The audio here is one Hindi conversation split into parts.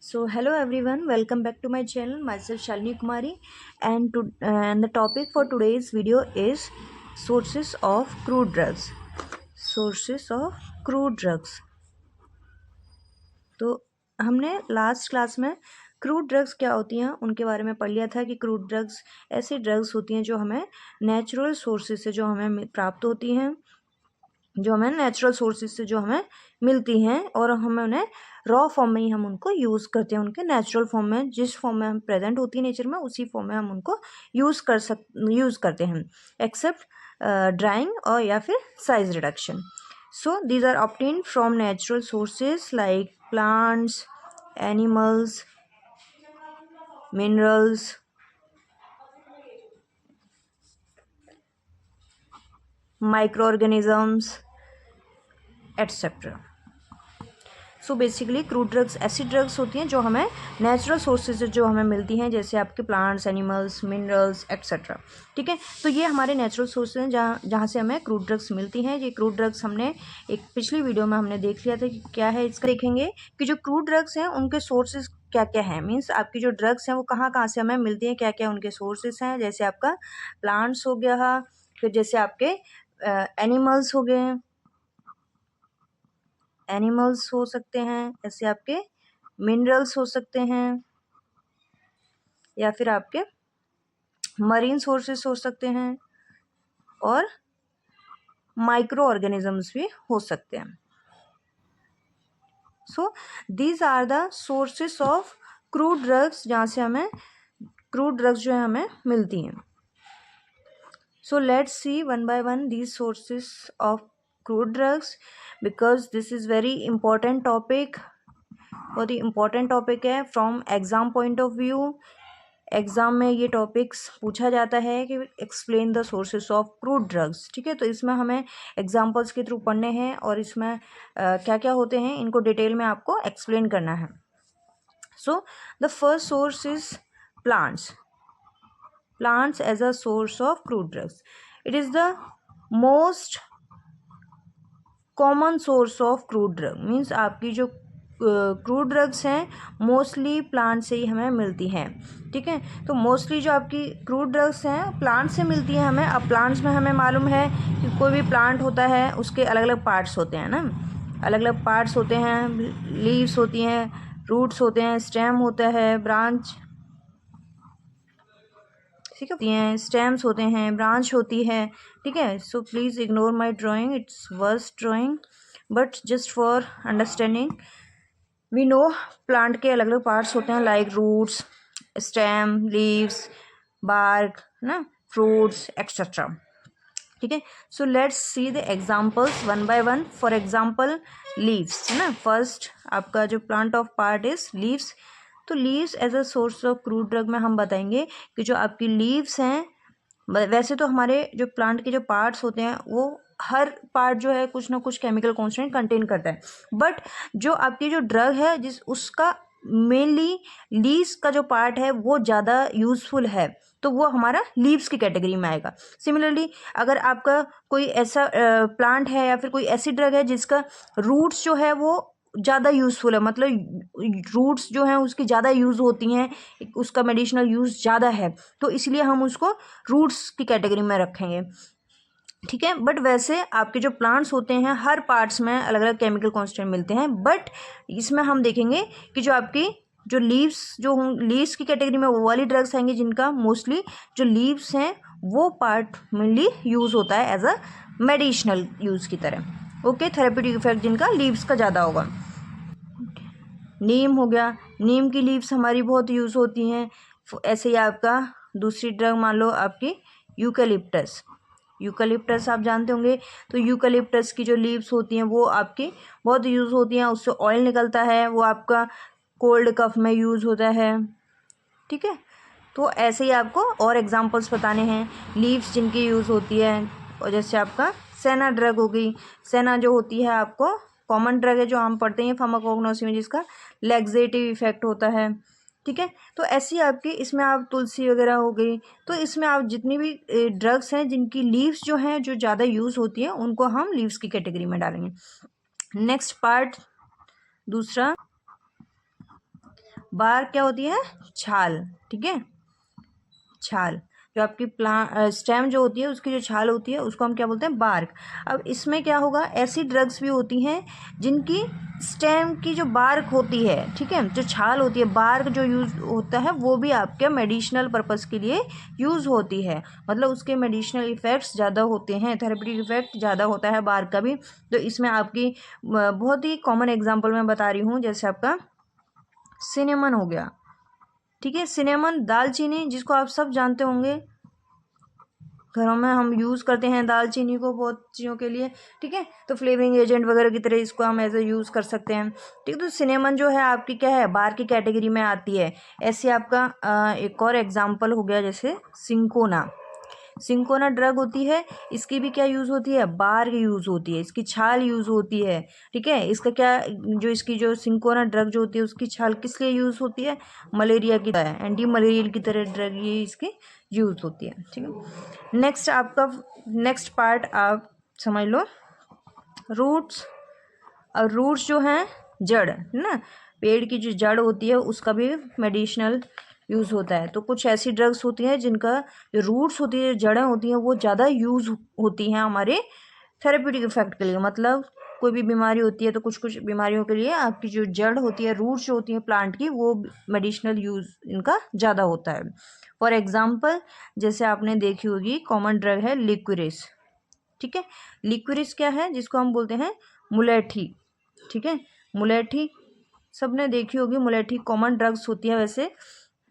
So hello everyone, welcome back to my channel. Myself Shalini Kumari, and the topic for today's video is sources of crude drugs. Sources of crude drugs. तो हमने लास्ट क्लास में क्रूड ड्रग्स क्या होती हैं उनके बारे में पढ़ लिया था कि क्रूड ड्रग्स ऐसी ड्रग्स होती हैं जो हमें नेचुरल सोर्सेज से जो हमें प्राप्त होती हैं, जो हमें नेचुरल सोर्सेज से जो हमें मिलती हैं और हमें उन्हें रॉ फॉर्म में ही हम उनको यूज़ करते हैं। उनके नेचुरल फॉर्म में, जिस फॉर्म में हम प्रेजेंट होती है नेचर में, उसी फॉर्म में हम उनको यूज़ करते हैं, एक्सेप्ट ड्राइंग और या फिर size reduction. So these are obtained from natural sources like plants, animals, minerals, microorganisms, etc. So basically crude drugs ऐसी ड्रग्स होती हैं जो हमें नेचुरल सोर्सेज से जो हमें मिलती हैं, जैसे आपके प्लांट्स, एनिमल्स, मिनरल्स एक्सेट्रा। ठीक है, तो ये हमारे नेचुरल सोर्सेज हैं जहाँ जहाँ से हमें क्रूड ड्रग्स मिलती हैं। ये क्रूड ड्रग्स हमने एक पिछली वीडियो में हमने देख लिया था कि क्या है। इसका देखेंगे कि जो क्रूड ड्रग्स हैं उनके सोर्सेज क्या क्या हैं, मीन्स आपकी जो ड्रग्स हैं वो कहाँ कहाँ से हमें मिलती हैं, क्या क्या उनके सोर्सेज हैं। जैसे आपका प्लांट्स हो गया, फिर जैसे आपके एनिमल्स हो गए, एनिमल्स हो सकते हैं, ऐसे आपके मिनरल्स हो सकते हैं, या फिर आपके मरीन सोर्सेस हो सकते हैं, और माइक्रो ऑर्गेनिजम्स भी हो सकते हैं। So these are the sources of crude drugs, जहाँ से हमें क्रूड ड्रग्स जो है हमें मिलती हैं। सो let's C one by one these sources of crude drugs, because this is very important topic. बहुत ही इंपॉर्टेंट टॉपिक है from exam point of view. Exam में ये टॉपिक्स पूछा जाता है कि explain the sources of crude drugs. ठीक है, तो इसमें हमें एग्जांपल्स के थ्रू पढ़ने हैं और इसमें क्या क्या होते हैं इनको डिटेल में आपको एक्सप्लेन करना है। So the first source is plants. Plants as a source of crude drugs, it is the most common source of crude drug. Means आपकी जो क्रूड ड्रग्स हैं मोस्टली प्लांट से ही हमें मिलती हैं। ठीक है, तो मोस्टली जो आपकी क्रूड ड्रग्स हैं प्लांट से मिलती हैं हमें। अब प्लांट्स में हमें मालूम है कि कोई भी प्लांट होता है उसके अलग अलग पार्ट्स होते हैं ना, अलग अलग पार्ट्स होते हैं। लीव्स होती हैं, रूट्स होते हैं, स्टेम होता है, ब्रांच, ठीक है, स्टेम्स होते हैं, ब्रांच होती है। ठीक है, so please ignore my drawing, it's worst drawing, but just for understanding we know plant के अलग अलग पार्ट्स होते हैं like roots, stem, leaves, bark, ना, फ्रूट्स एक्सेट्रा। ठीक है, so let's see the examples one by one. For example leaves, है ना, फर्स्ट आपका जो plant of part is leaves. तो leaves as a source of crude drug में हम बताएंगे कि जो आपकी लीव्स हैं, वैसे तो हमारे जो प्लांट के जो पार्ट्स होते हैं वो हर पार्ट जो है कुछ ना कुछ केमिकल कॉन्स्टेंट कंटेन करता है, बट जो आपकी जो ड्रग है जिस उसका मेनली लीव्स का जो पार्ट है वो ज़्यादा यूज़फुल है, तो वो हमारा लीव्स की कैटेगरी में आएगा। सिमिलरली अगर आपका कोई ऐसा प्लांट है या फिर कोई ऐसी ड्रग है जिसका रूट्स जो है वो ज़्यादा यूज़फुल है, मतलब रूट्स जो हैं उसकी ज़्यादा यूज़ होती हैं, उसका मेडिसिनल यूज़ ज़्यादा है, तो इसलिए हम उसको रूट्स की कैटेगरी में रखेंगे। ठीक है, बट वैसे आपके जो प्लांट्स होते हैं हर पार्ट्स में अलग अलग केमिकल कॉन्स्टेंट मिलते हैं, बट इसमें हम देखेंगे कि जो आपकी जो लीव्स जो लीव्स की कैटेगरी में वो वाली ड्रग्स आएंगी जिनका मोस्टली जो लीव्स हैं वो पार्ट मेनली यूज़ होता है एज अ मेडिसिनल यूज़ की तरह। ओके, थेरेप्यूटिक इफेक्ट जिनका लीव्स का ज़्यादा होगा। नीम हो गया, नीम की लीव्स हमारी बहुत यूज़ होती हैं। ऐसे ही आपका दूसरी ड्रग मान लो आपकी यूकेलिप्टस। यूकेलिप्टस आप जानते होंगे, तो यूकेलिप्टस की जो लीव्स होती हैं वो आपकी बहुत यूज़ होती हैं, उससे ऑयल निकलता है, वो आपका कोल्ड कफ में यूज़ होता है। ठीक है, तो ऐसे ही आपको और एग्जांपल्स बताने हैं लीव्स जिनकी यूज़ होती है। और जैसे आपका सेना ड्रग हो गई, सेना जो होती है आपको कॉमन ड्रग है जो हम पढ़ते हैं फार्माकोग्नोसी में, जिसका लैक्सेटिव इफेक्ट होता है। ठीक है, तो ऐसी आपकी इसमें आप तुलसी वगैरह हो गई, तो इसमें आप जितनी भी ड्रग्स हैं जिनकी लीव्स जो हैं जो ज़्यादा यूज़ होती हैं उनको हम लीव्स की कैटेगरी में डालेंगे। नेक्स्ट पार्ट दूसरा, बार्क क्या होती है? छाल, ठीक है, छाल। जो आपकी स्टेम जो होती है उसकी जो छाल होती है उसको हम क्या बोलते हैं? बार्क। अब इसमें क्या होगा, ऐसी ड्रग्स भी होती हैं जिनकी स्टेम की जो बार्क होती है, ठीक है, जो छाल होती है, बार्क जो यूज़ होता है वो भी आपके मेडिसिनल पर्पस के लिए यूज़ होती है। मतलब उसके मेडिसिनल इफ़ेक्ट्स ज़्यादा होते हैं, थेरेप्यूटिक इफ़ेक्ट ज़्यादा होता है बार्क का भी। तो इसमें आपकी बहुत ही कॉमन एग्जाम्पल मैं बता रही हूँ, जैसे आपका सिनेमन हो गया, ठीक है, सिनेमन, दालचीनी, जिसको आप सब जानते होंगे, घरों में हम यूज़ करते हैं दालचीनी को बहुत चीज़ों के लिए, ठीक है, तो फ्लेवरिंग एजेंट वगैरह की तरह इसको हम एज ए यूज़ कर सकते हैं, ठीक है। तो सिनेमन जो है आपकी क्या है? बार की कैटेगरी में आती है। ऐसे आपका एक और एग्जांपल हो गया जैसे सिंकोना। सिंकोना ड्रग होती है, इसकी भी क्या यूज़ होती है? बार की यूज़ होती है, इसकी छाल यूज़ होती है, ठीक है। इसका क्या, जो इसकी जो सिंकोना ड्रग जो होती है उसकी छाल किस लिए यूज़ होती है? मलेरिया की तरह, एंटी मलेरियल की तरह ड्रग ये इसकी यूज़ होती है, ठीक है। नेक्स्ट आपका नेक्स्ट पार्ट आप समझ लो, रूट्स। और रूट्स जो हैं जड़, है ना, पेड़ की जो जड़ होती है उसका भी मेडिसिनल यूज़ होता है। तो कुछ ऐसी ड्रग्स होती हैं जिनका जो रूट्स होती है, जड़ें होती हैं, वो ज़्यादा यूज़ होती हैं हमारे थेरेप्यूटिक इफेक्ट के लिए। मतलब कोई भी बीमारी होती है तो कुछ कुछ बीमारियों के लिए आपकी जो जड़ होती है, रूट्स जो होती हैं प्लांट की, वो मेडिसिनल यूज़ इनका ज़्यादा होता है। फॉर एग्जाम्पल, जैसे आपने देखी होगी कॉमन ड्रग है लिक्विरिस, ठीक है। लिक्विरिस क्या है? जिसको हम बोलते हैं मुलेठी, ठीक है। मुलेठी सबने देखी होगी, मुलेठी कॉमन ड्रग्स होती है। वैसे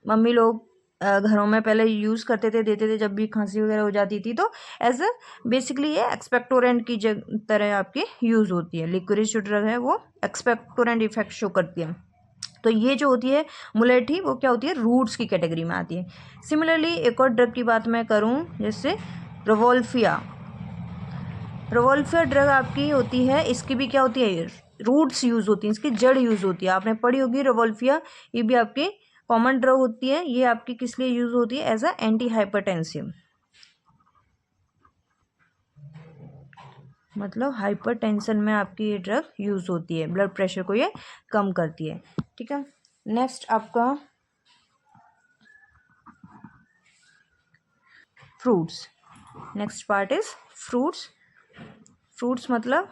मम्मी लोग घरों में पहले यूज़ करते थे, देते थे जब भी खांसी वगैरह हो जाती थी, तो एज अ बेसिकली ये एक्सपेक्टोरेंट की तरह आपकी यूज़ होती है। लिक्विरिस जो ड्रग है वो एक्सपेक्टोरेंट इफेक्ट शो करती है। तो ये जो होती है मुलेठी, वो क्या होती है? रूट्स की कैटेगरी में आती है। सिमिलरली एक और ड्रग की बात मैं करूँ, जैसे रोवोल्फिया। रोवोल्फिया ड्रग आपकी होती है, इसकी भी क्या होती है? रूट्स यूज़ होती हैं, इसकी जड़ यूज़ होती है। आपने पढ़ी होगी रोवोल्फिया, ये भी आपकी कॉमन ड्रग होती है। ये आपकी किस लिए यूज़ होती है? एज अ एंटी हाइपरटेंसिव, मतलब हाइपरटेंशन में आपकी ये ड्रग यूज़ होती है, ब्लड प्रेशर को ये कम करती है, ठीक है। नेक्स्ट आपका fruits. Next part is fruits. Fruits मतलब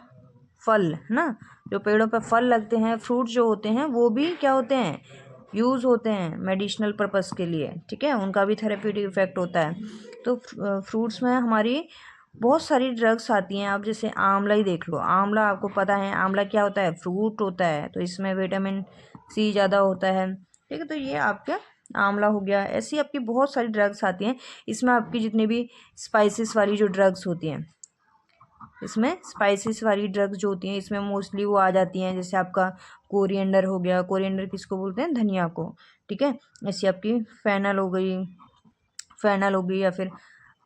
फल, है ना, जो पेड़ों पर फल लगते हैं, फ्रूट जो होते हैं वो भी क्या होते हैं? यूज़ होते हैं मेडिसिनल पर्पस के लिए, ठीक है, उनका भी थेरेप्यूटिक इफेक्ट होता है। तो फ्रूट्स में हमारी बहुत सारी ड्रग्स आती हैं। आप जैसे आंवला ही देख लो, आंवला आपको पता है आंवला क्या होता है? फ्रूट होता है, तो इसमें विटामिन सी ज़्यादा होता है, ठीक है। तो ये आपका आंवला हो गया। ऐसी आपकी बहुत सारी ड्रग्स आती हैं। इसमें आपकी जितनी भी स्पाइसेस वाली जो ड्रग्स होती हैं, इसमें स्पाइसेस वाली ड्रग्स जो होती हैं इसमें मोस्टली वो आ जाती हैं। जैसे आपका कोरिएंडर हो गया, कोरिएंडर किसको बोलते हैं? धनिया को, ठीक है। ऐसी आपकी फेनल हो गई, फेनल हो गई, या फिर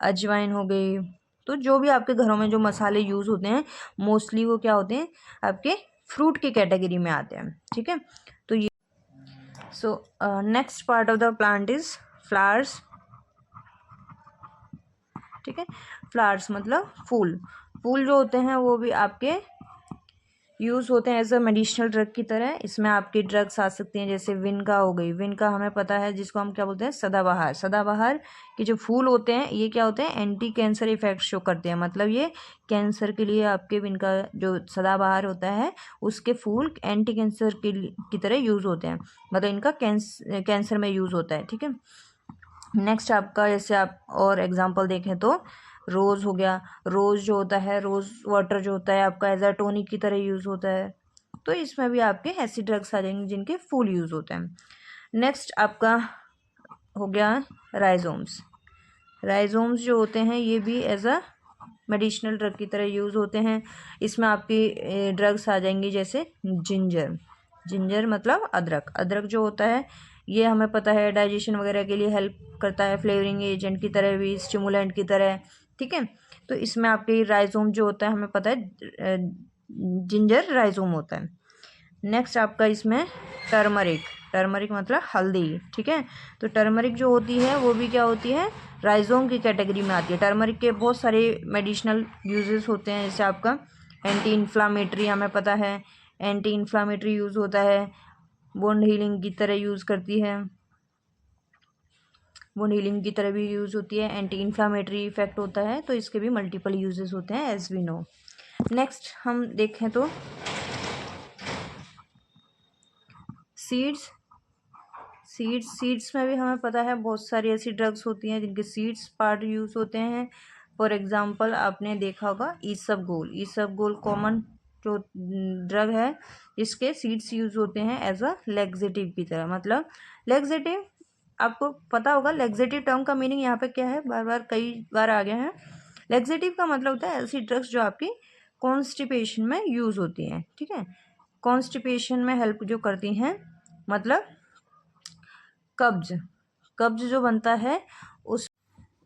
अजवाइन हो गई। तो जो भी आपके घरों में जो मसाले यूज़ होते हैं मोस्टली वो क्या होते हैं? आपके फ्रूट की कैटेगरी में आते हैं, ठीक है। तो ये next part of the plant is flowers, ठीक है। फ्लावर्स मतलब फूल। फूल जो होते हैं वो भी आपके यूज़ होते हैं एज अ मेडिसिनल ड्रग की तरह। इसमें आपकी ड्रग्स आ सकती हैं, जैसे विनका हो गई। विनका हमें पता है, जिसको हम क्या बोलते हैं? सदाबहार। सदाबहार के जो फूल होते हैं ये क्या होते हैं? एंटी कैंसर इफेक्ट शो करते हैं। मतलब ये कैंसर के लिए आपके विनका जो सदाबहार होता है उसके फूल एंटी कैंसर की तरह यूज़ होते हैं। मतलब इनका कैंसर में यूज़ होता है, ठीक है। नेक्स्ट आपका, जैसे आप और एग्जांपल देखें तो रोज़ हो गया। रोज़ जो होता है, रोज़ वाटर जो होता है आपका एज अ टॉनिक की तरह यूज़ होता है। तो इसमें भी आपके ऐसी ड्रग्स आ जाएंगे जिनके फूल यूज़ होते हैं। नेक्स्ट आपका हो गया राइजोम्स। राइजोम्स जो होते हैं ये भी एज अ मेडिसिनल ड्रग की तरह यूज़ होते हैं। इसमें आपकी ड्रग्स आ जाएंगी जैसे जिंजर। जिंजर मतलब अदरक। अदरक जो होता है ये हमें पता है डाइजेशन वगैरह के लिए हेल्प करता है, फ्लेवरिंग एजेंट की तरह भी, स्टिमुलेंट की तरह, ठीक है। तो इसमें आपके राइजोम जो होता है हमें पता है जिंजर राइजोम होता है। नेक्स्ट आपका इसमें टर्मरिक। टर्मरिक मतलब हल्दी, ठीक है। तो टर्मरिक जो होती है वो भी क्या होती है? राइजोम की कैटेगरी में आती है। टर्मरिक के बहुत सारे मेडिसिनल यूजेस होते हैं। जैसे आपका एंटी इन्फ्लामेटरी, हमें पता है एंटी इन्फ्लामेटरी यूज़ होता है। वुंड हीलिंग की तरह यूज़ करती है, वुंड हीलिंग की तरह भी यूज़ होती है, एंटी इन्फ्लामेटरी इफेक्ट होता है, तो इसके भी मल्टीपल यूजेस होते हैं एज वी नो। नेक्स्ट हम देखें तो सीड्स, सीड्स में भी हमें पता है बहुत सारी ऐसी ड्रग्स होती हैं जिनके सीड्स पार्ट यूज़ होते हैं। फॉर एग्जांपल आपने देखा होगा ईसबगोल कॉमन जो ड्रग है, इसके सीड्स यूज़ होते हैं एज अ लेग्जेटिव की तरह। मतलब लेग्जेटिव, आपको पता होगा लेग्जेटिव टर्म का मीनिंग यहाँ पे क्या है, बार बार कई बार आ गया है। लेग्जेटिव का मतलब होता है ऐसी ड्रग्स जो आपकी कॉन्स्टिपेशन में यूज़ होती हैं, ठीक है, कॉन्स्टिपेशन में हेल्प जो करती हैं, मतलब कब्ज जो बनता है उस।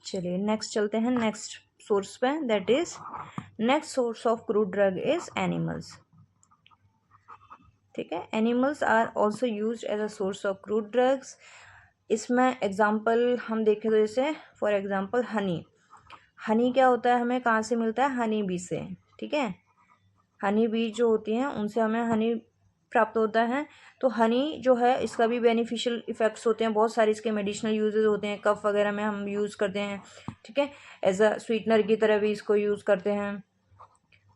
चलिए नेक्स्ट चलते हैं नेक्स्ट सोर्स पे, that is next source of crude drug is animals. ठीक है, animals are also use as a source of crude drugs. इसमें एग्जाम्पल हम देखें तो जैसे फॉर एग्जाम्पल हनी क्या होता है, हमें कहाँ से मिलता है, हनी बी से। ठीक है, हनी बी जो होती हैं उनसे हमें हनी प्राप्त होता है। तो हनी जो है इसका भी बेनिफिशियल इफ़ेक्ट्स होते हैं, बहुत सारे इसके मेडिसिनल यूजेस होते हैं, कफ वगैरह में हम यूज़ करते हैं। ठीक है, एज अ स्वीटनर की तरह भी इसको यूज़ करते हैं।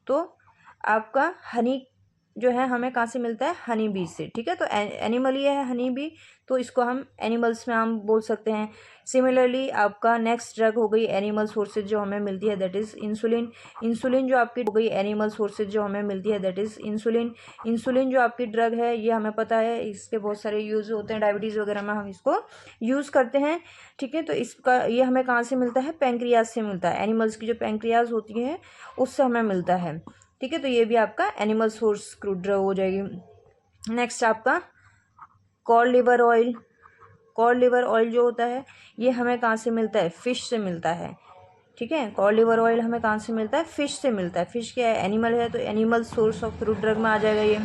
तो आपका हनी जो है हमें कहाँ से मिलता है, हनी बी से। ठीक है, तो एनिमल ये है हनी बी, तो इसको हम एनिमल्स में हम बोल सकते हैं। सिमिलरली आपका नेक्स्ट ड्रग हो गई एनिमल सोर्सेज जो हमें मिलती है, दैट इज़ इंसुलिन। इंसुलिन जो आपकी हो गई एनिमल सोर्सेज जो हमें मिलती है, दैट इज़ इंसुलिन। इंसुलिन जो आपकी ड्रग है ये हमें पता है इसके बहुत सारे यूज़ होते हैं, डायबिटीज़ वगैरह में हम इसको यूज़ करते हैं। ठीक है, तो इसका ये हमें कहाँ से मिलता है, पैंक्रियाज से मिलता है। एनिमल्स की जो पैंक्रियाज होती है उससे हमें मिलता है। ठीक है, तो ये भी आपका एनिमल सोर्स क्रूड ड्रग हो जाएगी। नेक्स्ट आपका code liver oil. Code liver oil जो होता है ये हमें कहाँ से मिलता है, फिश से मिलता है। ठीक है, कॉड लिवर ऑयल हमें कहाँ से मिलता है, फिश से मिलता है। फिश क्या है, एनिमल है, तो animal source of crude drug में आ जाएगा ये।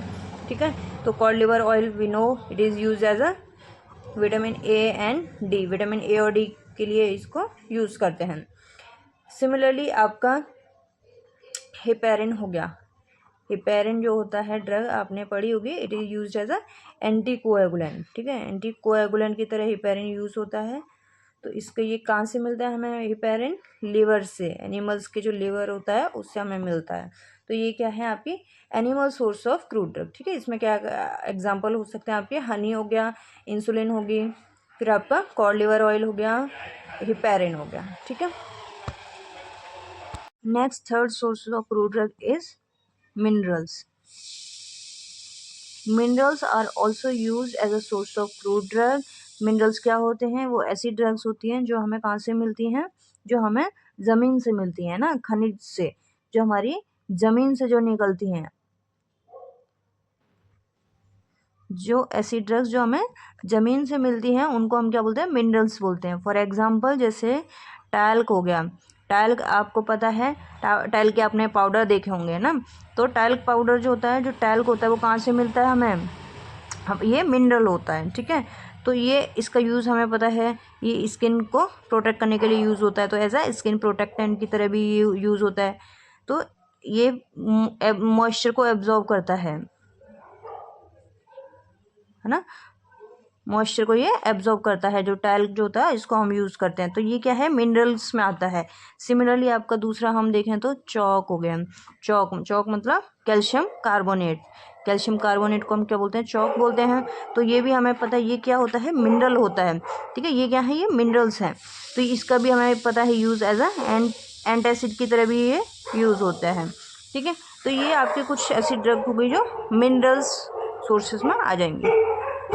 ठीक है, तो cod liver oil we know it is use as a vitamin A and D, vitamin A और डी के लिए इसको यूज़ करते हैं। सिमिलरली आपका हेपेरिन हो गया। हेपेरिन जो होता है ड्रग आपने पढ़ी होगी, it is use as a anti coagulant. ठीक है, एंटी कोएगुलेंट की तरह हेपेरिन यूज़ होता है। तो इसका ये कहाँ से मिलता है हमें, हेपेरिन लिवर से, एनिमल्स के जो लिवर होता है उससे हमें मिलता है। तो ये क्या है आपकी animal source of crude drug. ठीक है, इसमें क्या एग्जांपल हो सकते हैं आपके, हनी हो गया, इंसुलिन होगी, फिर आपका कॉड लिवर ऑयल हो गया, हेपेरिन हो गया। ठीक है, next third source of crude drug is minerals. Minerals are also use as a source of crude drug. Minerals क्या होते हैं, वो ऐसी ड्रग्स होती हैं जो हमें कहाँ से मिलती हैं, जो हमें ज़मीन से मिलती हैं ना, खनिज से, जो हमारी ज़मीन से जो निकलती हैं, जो ऐसी ड्रग्स जो हमें ज़मीन से मिलती हैं उनको हम क्या बोलते हैं, मिनरल्स बोलते हैं। फॉर एग्जांपल जैसे टैल्क हो गया। टैल्क आपको पता है, टैल्क के आपने पाउडर देखे होंगे ना, तो टैल्क पाउडर जो होता है, जो टैल्क होता है वो कहाँ से मिलता है हमें, हम ये मिनरल होता है। ठीक है, तो ये इसका यूज़ हमें पता है, ये स्किन को प्रोटेक्ट करने के लिए यूज़ होता है, तो एज अ स्किन प्रोटेक्टेंट की तरह भी यूज़ होता है। तो ये मॉइस्चर को एब्जॉर्ब करता है ना, मॉइस्चर को ये एब्जॉर्ब करता है, जो टैल्क जो होता है इसको हम यूज़ करते हैं। तो ये क्या है, मिनरल्स में आता है। सिमिलरली आपका दूसरा हम देखें तो चॉक हो गया। चॉक मतलब कैल्शियम कार्बोनेट। कैल्शियम कार्बोनेट को हम क्या बोलते हैं, चॉक बोलते हैं। तो ये भी हमें पता है ये क्या होता है, मिनरल होता है। ठीक है, ये क्या है, ये मिनरल्स हैं। तो इसका भी हमें पता है यूज़ एज अ एंटासिड की तरह भी ये यूज़ होता है। ठीक है, तो ये आपके कुछ ऐसी ड्रग हो गई जो मिनरल्स सोर्सेज में आ जाएंगी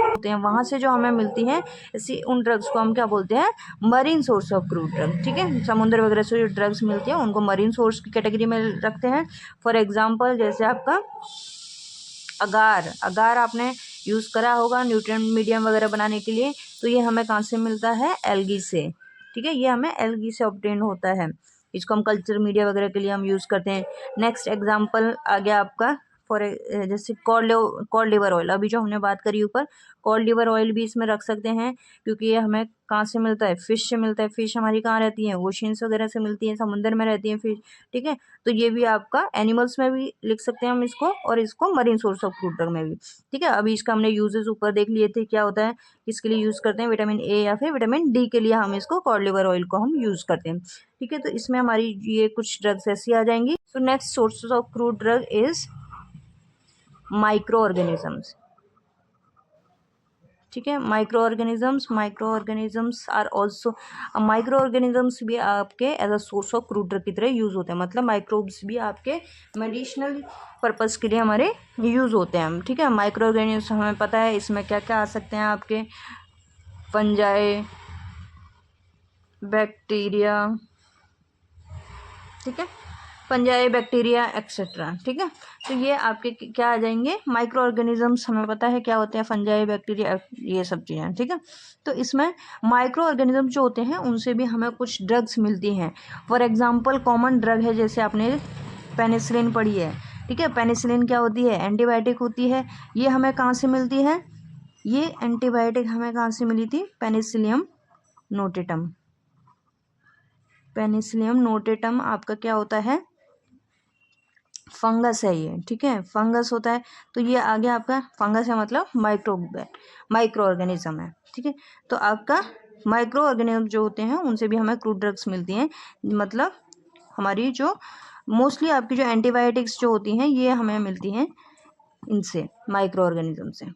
होते हैं, वहाँ से जो हमें मिलती हैं ऐसी उन ड्रग्स को हम क्या बोलते हैं, marine source of crude drug. ठीक है, समुद्र वगैरह से जो ड्रग्स मिलती हैं उनको मरीन सोर्स की कैटेगरी में रखते हैं। फॉर एग्जांपल जैसे आपका अगार आपने यूज़ करा होगा न्यूट्रिएंट मीडियम वगैरह बनाने के लिए, तो ये हमें कहाँ से मिलता है, एल्गी से। ठीक है, ये हमें एल्गी से ऑब्टेन होता है, इसको हम कल्चर मीडिया वगैरह के लिए हम यूज़ करते हैं। नेक्स्ट एग्जाम्पल आ गया आपका फॉर जैसे कॉड लिवर ऑयल, अभी जो हमने बात करी ऊपर, कॉड लिवर ऑयल भी इसमें रख सकते हैं, क्योंकि ये हमें कहाँ से मिलता है, फिश से मिलता है। फिश हमारी कहाँ रहती है, ओशियंस वगैरह से मिलती है, समुद्र में रहती है फिश, ठीक है। तो ये भी आपका एनिमल्स में भी लिख सकते हैं हम इसको, और इसको marine source of crude drug में भी, ठीक है। अभी इसका हमने यूजेस ऊपर देख लिए थे, क्या होता है, किसके लिए यूज़ करते हैं, विटामिन ए या फिर विटामिन डी के लिए हम इसको कॉड लिवर ऑयल को हम यूज़ करते हैं, ठीक है। तो इसमें हमारी ये कुछ ड्रग्स ऐसी आ जाएंगी। तो next sources of crude drug is micro organisms, ठीक है। Micro organisms are also, micro organisms भी आपके as a source of crude drug की तरह यूज़ होते हैं, मतलब माइक्रोब्स भी आपके मेडिसिनल पर्पस के लिए हमारे यूज़ होते हैं, ठीक है। माइक्रो ऑर्गेनिजम्स हमें पता है इसमें क्या क्या आ सकते हैं आपके, फंजाई, बैक्टीरिया, ठीक है, फंजाई, बैक्टीरिया एक्सेट्रा, ठीक है। तो ये आपके क्या आ जाएंगे, माइक्रो ऑर्गेनिजम्स, हमें पता है क्या होते हैं, फंजाई, बैक्टीरिया, ये सब चीज़ें, ठीक है। तो इसमें माइक्रो ऑर्गेनिज्म जो होते हैं उनसे भी हमें कुछ ड्रग्स मिलती हैं। फॉर एग्जांपल कॉमन ड्रग है, जैसे आपने पेनिसिलिन पढ़ी है, ठीक है। पेनिसिलिन क्या होती है, एंटीबायोटिक होती है। ये हमें कहाँ से मिलती है, ये एंटीबायोटिक हमें कहाँ से मिली थी, पेनिसिलियम नोटेटम। पेनिसिलियम नोटेटम आपका क्या होता है, फंगस है ये, ठीक है, फंगस होता है। तो ये आ गया आपका, फंगस है मतलब माइक्रो ऑर्गेनिज्म है, ठीक है। तो आपका माइक्रो ऑर्गेनिज्म जो होते हैं उनसे भी हमें क्रूड ड्रग्स मिलती हैं, मतलब हमारी जो मोस्टली आपकी जो एंटीबायोटिक्स जो होती हैं ये हमें मिलती हैं इनसे, माइक्रो ऑर्गेनिज्म से।